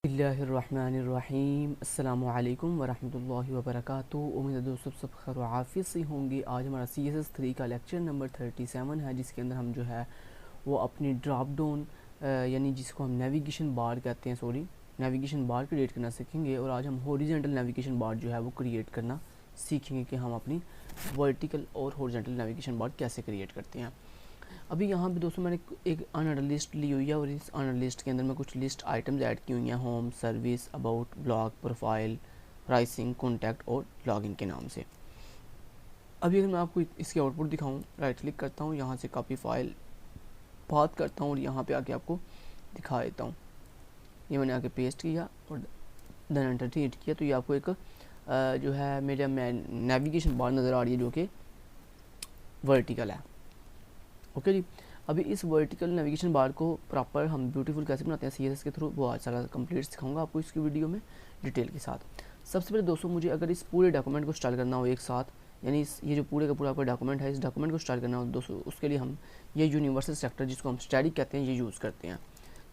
बिस्मिल्लाहिर्रहमानिर्रहीम अस्सलामु अलैकुम वरहमतुल्लाहि वबरकातुहू। उम्मीद है दोस्तों सब खैर आफियत से होंगे। आज हमारा CSS 3 का लेक्चर नंबर 37 है, जिसके अंदर हम जो है वो अपनी ड्रॉप डाउन यानी जिसको हम नेविगेशन बार कहते हैं, नेविगेशन बार क्रिएट करना सीखेंगे। और आज हम हॉरिजॉन्टल नेविगेशन बार जो है वो क्रिएट करना सीखेंगे कि हम अपनी वर्टिकल और हॉरिजॉन्टल नेविगेशन बार कैसे क्रिएट करते हैं। अभी यहाँ पे दोस्तों मैंने एक अनअर्ड लिस्ट ली हुई है और इस अनअर्ड लिस्ट के अंदर मैं कुछ लिस्ट आइटम्स ऐड की हुई हैं, home, service, about, blog, profile, pricing, contact और लॉगिंग के नाम से। अभी अगर मैं आपको इसकी आउटपुट दिखाऊं, राइट क्लिक करता हूँ, यहाँ से कॉपी फाइल बात करता हूँ और यहाँ पे आके आपको दिखा देता हूँ। ये मैंने आके पेस्ट किया और देन एंटर हिट किया तो ये आपको एक जो है मेरा नेविगेशन बार नज़र आ रही है जो कि वर्टिकल है। ओके जी। अभी इस वर्टिकल नेविगेशन बार को प्रॉपर हम ब्यूटीफुल कैसे बनाते हैं CSS के थ्रू, वो आज सारा कंप्लीट सिखाऊंगा आपको इसकी वीडियो में डिटेल के साथ। सबसे पहले दोस्तों मुझे अगर इस पूरे डॉक्यूमेंट को स्टाइल करना हो एक साथ, यानी ये जो पूरे का पूरा आपका डॉक्यूमेंट है, इस डॉक्यूमेंट को स्टाइल करना हो दोस्तों, उसके लिए हम ये यूनिवर्सल सेलेक्टर जिसको हम स्टैटिक कहते हैं ये यूज़ करते हैं।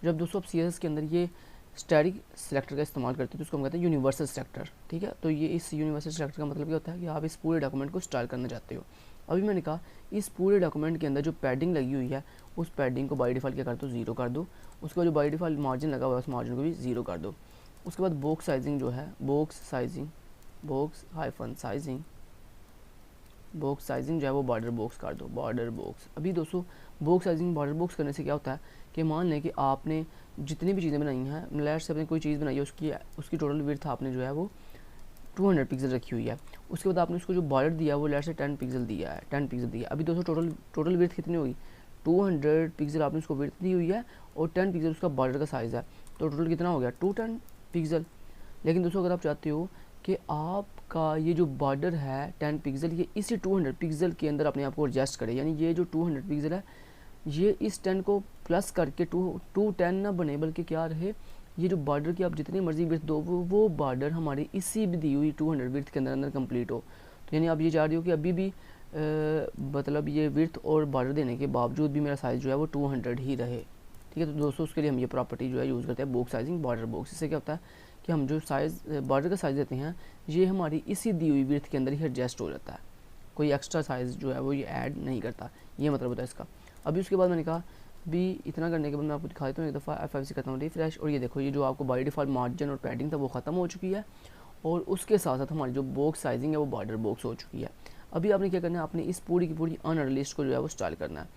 जब दोस्तों आप CSS के अंदर ये स्टैटिक सेलेक्टर का इस्तेमाल करते हैं तो उसको हम कहते हैं यूनिवर्सल सेलेक्टर। ठीक है, तो ये इस यूनिवर्सल सेलेक्टर का मतलब क्या होता है कि आप इस पूरे डॉक्यूमेंट को स्टाइल करना चाहते हो। अभी मैंने कहा इस पूरे डॉक्यूमेंट के अंदर जो पैडिंग लगी हुई है उस पैडिंग को बाय डिफ़ॉल्ट क्या कर दो, ज़ीरो कर दो। उसके बाद जो बाय डिफ़ॉल्ट मार्जिन लगा हुआ है उस मार्जिन को भी ज़ीरो कर दो। उसके बाद बॉक्स साइजिंग जो है, बॉक्स साइजिंग जो है वो बॉर्डर बॉक्स कर दो, बॉर्डर बॉक्स। अभी दोस्तों बॉक्स साइजिंग बॉर्डर बॉक्स करने से क्या होता है कि मान लें कि आपने जितनी भी चीज़ें बनाई हैं, लेट्स से आपने कोई चीज़ बनाई है, उसकी टोटल विड्थ आपने जो है वो 200 पिक्सल रखी हुई है। उसके बाद आपने उसको जो बॉर्डर दिया वो लेट से 10 पिक्सल दिया है, 10 पिक्सल दिया। अभी दोस्तों टोटल विड्थ कितनी होगी, 200 पिक्सल आपने उसको विड्थ दी हुई है और 10 पिक्सल उसका बॉर्डर का साइज़ है, तो टोटल कितना हो गया 210 पिक्सल। लेकिन दोस्तों अगर आप चाहते हो कि आपका ये जो बॉर्डर है 10 पिक्सल ये इसी 200 पिक्सल के अंदर अपने आप को एडजस्ट करे, यानी ये जो 200 पिक्सल है ये इस 10 को प्लस करके 210 ना बने, बल्कि क्या रहे, ये जो बॉर्डर की आप जितनी मर्जी विड्थ दो वो बॉर्डर हमारी इसी भी दी हुई 200 विड्थ के अंदर कंप्लीट हो। तो यानी आप ये चाह रहे हो कि अभी भी मतलब ये विड्थ और बॉर्डर देने के बावजूद भी मेरा साइज़ जो है वो 200 ही रहे। ठीक है, तो दोस्तों उसके लिए हम ये प्रॉपर्टी जो है यूज़ करते हैं, बॉक्स साइजिंग बॉर्डर बॉक्स। इससे क्या होता है कि हम जो साइज़ बॉर्डर का साइज़ देते हैं ये हमारी इसी दी हुई विड्थ के अंदर ही एडजस्ट हो जाता है, कोई एक्स्ट्रा साइज़ जो है वो ये ऐड नहीं करता, ये मतलब होता है इसका। अभी उसके बाद मैंने कहा भी इतना करने के बाद मैं आपको दिखा देता हूँ एक दफ़ा F5 से करता हूँ रिफ्रेश, और ये देखो ये जो आपको बाय डिफ़ॉल्ट मार्जिन और पैडिंग था वो ख़त्म हो चुकी है और उसके साथ साथ हमारी जो बॉक्स साइजिंग है वो बॉर्डर बॉक्स हो चुकी है। अभी आपने क्या करना है, आपने इस पूरी की पूरी अनअर्ड लिस्ट को जो है वो स्टाइल करना है।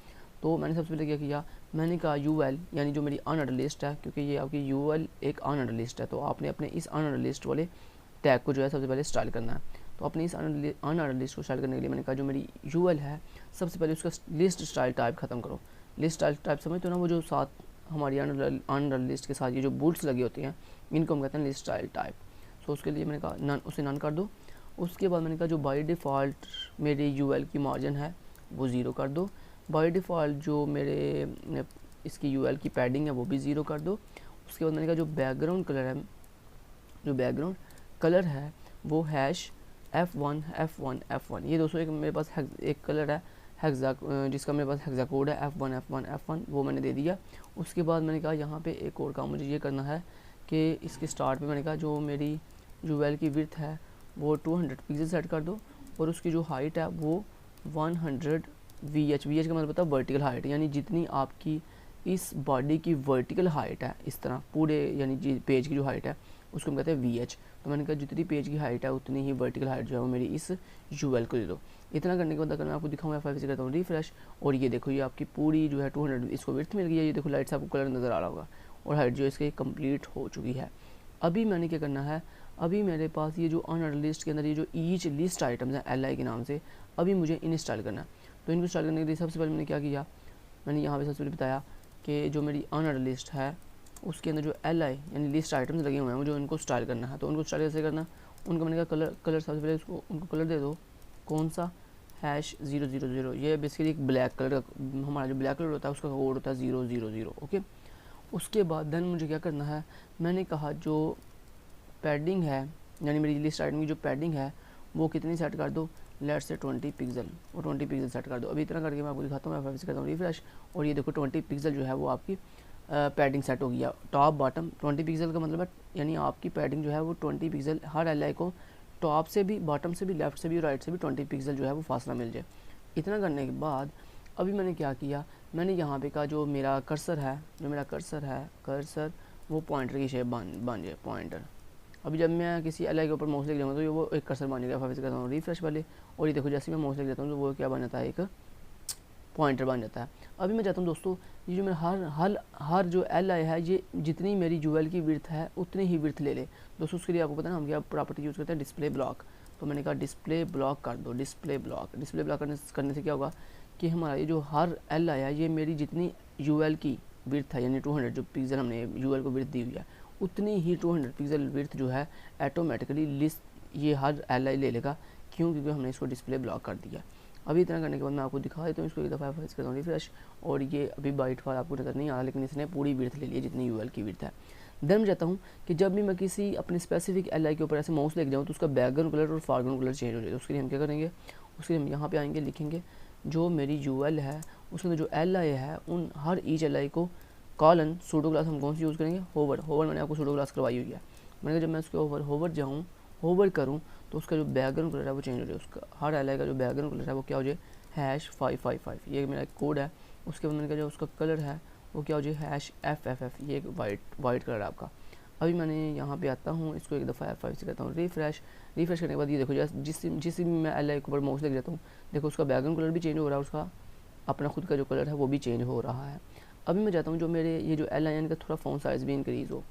तो मैंने सबसे पहले क्या किया, मैंने कहा UL यानी जो मेरी अनअर्ड लिस्ट है, क्योंकि ये आपकी UL एक अनअर्ड लिस्ट है, तो आपने अपने इस अनअर्ड लिस्ट वाले टैग को जो है सबसे पहले स्टाइल करना है। तो अपनी इस अनअर्ड लिस्ट को स्टाइल करने के लिए मैंने कहा जो मेरी UL है सबसे पहले उसका लिस्ट स्टाइल टाइप ख़त्म करो। लिस्ट स्टाइल टाइप समझते हो ना, वो जो साथ हमारी अनअर्ड लिस्ट के साथ ये जो बूट्स लगे होते हैं इनको हम कहते हैं लिस्ट स्टाइल टाइप। सो उसके लिए मैंने कहा नन, उसे नन कर दो। उसके बाद मैंने कहा जो बाय डिफ़ॉल्ट मेरी UL की मार्जिन है वो ज़ीरो कर दो। बाय डिफ़ॉल्ट जो मेरे इसकी UL की पैडिंग है वो भी ज़ीरो कर दो। उसके बाद मैंने कहा जो बैकग्राउंड कलर है, जो बैकग्राउंड कलर है वो हैश F1 ये दोस्तों एक मेरे पास एक कलर है जिसका मेरे पास हेक्सा कोड है F1 वो मैंने दे दिया। उसके बाद मैंने कहा यहाँ पे एक और काम मुझे ये करना है कि इसके स्टार्ट पे मैंने कहा जो मेरी UL की विड्थ है वो 200 पिक्सल सेट कर दो और उसकी जो हाइट है वो 100 VH का मतलब होता है वर्टिकल हाइट, यानी जितनी आपकी इस बॉडी की वर्टिकल हाइट है, इस तरह पूरे यानी पेज की जो हाइट है उसको हम कहते हैं VH। तो मैंने कहा जितनी पेज की हाइट है उतनी ही वर्टिकल हाइट जो है वो मेरी इस UL को दे दो। इतना करने के बाद अगर मैं आपको दिखाऊँ F5 से करता हूँ रिफ्रेश, और ये देखो ये आपकी पूरी जो है 200 इसको विड्थ मिल गई है। ये देखो लाइट से आपको कलर नज़र आ रहा होगा और हाइट जो इसकी कंप्लीट हो चुकी है। अभी मैंने क्या करना है, अभी मेरे पास ये जो अनअर्ड लिस्ट के अंदर ये जो ईच लिस्ट आइटम्स हैं LI के नाम से, अभी मुझे इंस्टॉल करना है। तो इनको इंस्टॉल करने के लिए सबसे पहले मैंने क्या किया, मैंने यहाँ पे सबसे पहले बताया कि जो मेरी अनअर्ड लिस्ट है उसके अंदर जो LI यानी लिस्ट आइटम्स लगे हुए हैं मुझे उनको स्टाइल करना है। तो उनको स्टाइल कैसे करना, उनको मैंने कहा कलर सबसे पहले उसको उनको कलर दे दो, कौन सा #000। ये बेसिकली एक ब्लैक कलर का, हमारा जो ब्लैक कलर होता है उसका कोड होता है 000। ओके, उसके बाद देन मुझे क्या करना है, मैंने कहा जो पैडिंग है यानी मेरी लिस्ट आइटम की जो पैडिंग है वो कितनी सेट कर दो, लेट से 20 पिक्सल, और 20 पिक्सल सेट कर दो। अभी इतना करके मैं आपको दिखाता हूँ, F5 से करता हूँ रिफ्रेश, और ये देखो 20 पिक्सल जो है वो आपकी पैडिंग सेट हो गया। टॉप बॉटम 20 पिक्सल का मतलब है यानी आपकी पैडिंग जो है वो 20 पिक्सल, हर एल को टॉप से भी, बॉटम से भी, लेफ्ट से भी, राइट से भी 20 पिक्सल जो है वो फासला मिल जाए। इतना करने के बाद अभी मैंने क्या किया, मैंने यहाँ पे का जो मेरा कर्सर है, कर्सर वो पॉइंटर की शेप बन जाए, पॉइंटर। अभी जब मैं किसी एल के ऊपर माउस लेके जाऊँगा तो ये वो एक कर्सर बन जाएगा। फिर करता हूँ रिफ्रेश वाले, और ये देखो जैसे मैं माउस लेके जाता हूँ तो वो क्या बन जाता है, एक पॉइंटर बन जाता है। अभी मैं चाहता हूँ दोस्तों ये जो मेरा हर जो एल आई है, ये जितनी मेरी यूएल की विड्थ है उतनी ही विड्थ ले ले दोस्तों। उसके लिए आपको पता है हम क्या प्रॉपर्टी यूज़ करते हैं, डिस्प्ले ब्लॉक। तो मैंने कहा डिस्प्ले ब्लॉक कर दो, डिस्प्ले ब्लॉक करने से क्या होगा कि हमारा ये जो हर एल आई है, ये मेरी जितनी यूएल की विड्थ है यानी 200 जो पिक्सल हमने यूएल को विड्थ दी हुई है, उतनी ही 200 पिक्सल विड्थ जो है ऑटोमेटिकली लिस्ट ये हर एल आई ले लेगा। क्योंकि हमने इसको डिस्प्ले ब्लॉक कर दिया। अभी इतना करने के बाद मैं आपको दिखा देता हूँ इसको एक दफ़ा फर्स्ट करता हूँ रिफ्रेश, और ये अभी बाइट फार आपको नज़र नहीं आ रहा, लेकिन इसने पूरी विड्थ ले ली है जितनी यूएल की विड्थ है। देन मैं चाहता हूँ कि जब भी मैं किसी अपने स्पेसिफिक एल के ऊपर ऐसे माउस लेके जाऊँ तो उसका बैकग्राउंड कलर और फॉरग्राउंड कलर चेंज हो जाए। उसके लिए हम क्या करेंगे, उसके लिए हम यहाँ पे आएंगे, लिखेंगे जो मेरी यूएल है उसके अंदर जो एल है उन हर ईच एल को कॉलन सूडो क्लास हम कौन सी यूज़ करेंगे, होवर मैंने आपको सूडो क्लास करवाई हुई है। मैंने जब मैं उसके होवर जाऊँ, होवर करूँ तो उसका जो बैकग्राउंड कलर है वो चेंज हो जाए। उसका हर एल का जो बैकग्राउंड कलर है वो क्या हो जाए, #555। ये मेरा कोड है। उसके बाद मैंने कहा जो उसका कलर है वो क्या हो जाए, #FFF। ये एक वाइट कलर है आपका। अभी मैंने यहाँ पे आता हूँ, इसको एक दफ़ा F5 से करता हूँ रिफ्रेश करने के बाद ये देखो जिस भी मैं एल के ऊपर माउस लेके जाता हूँ, देखो उसका बैकग्राउंड कलर भी चेंज हो रहा है, उसका अपना खुद का जो कलर है वो भी चेंज हो रहा है। अभी मैं चाहता हूँ जो मेरे ये जो एल का थोड़ा फ़ॉन्ट साइज़ भी इंक्रीज़ हो।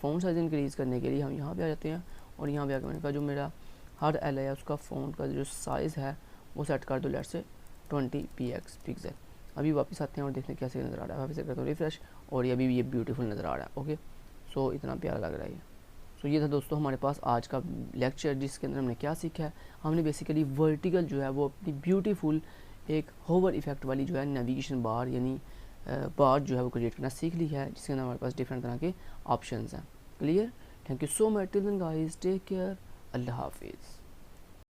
फ़ॉन्ट साइज़ इंक्रीज़ करने के लिए हम यहाँ पे आ जाते हैं, और यहाँ पे आकर मैंने कहा जो मेरा हर एल है उसका फ़ॉन्ट का जो साइज़ है वो सेट कर दो, लेट से 20 पिक्सल। अभी वापस आते हैं और देखते हैं कैसे नज़र आ रहा है। वापस करता हूँ रिफ्रेश, और ये अभी ये ब्यूटीफुल नज़र आ रहा है। ओके, सो इतना प्यारा लग रहा है ये। सो ये था दोस्तों हमारे पास आज का लेक्चर, जिसके अंदर हमने क्या सीखा है। हमने बेसिकली वर्टिकल जो है वो अपनी ब्यूटीफुल एक होवर इफेक्ट वाली जो है नेविगेशन बार यानी बार जो है वो क्रिएट करना सीख ली है, जिसके अंदर हमारे पास डिफरेंट तरह के ऑप्शंस हैं। Clear? Thank you so much, till then guys, take care, अल्लाह हाफिज़।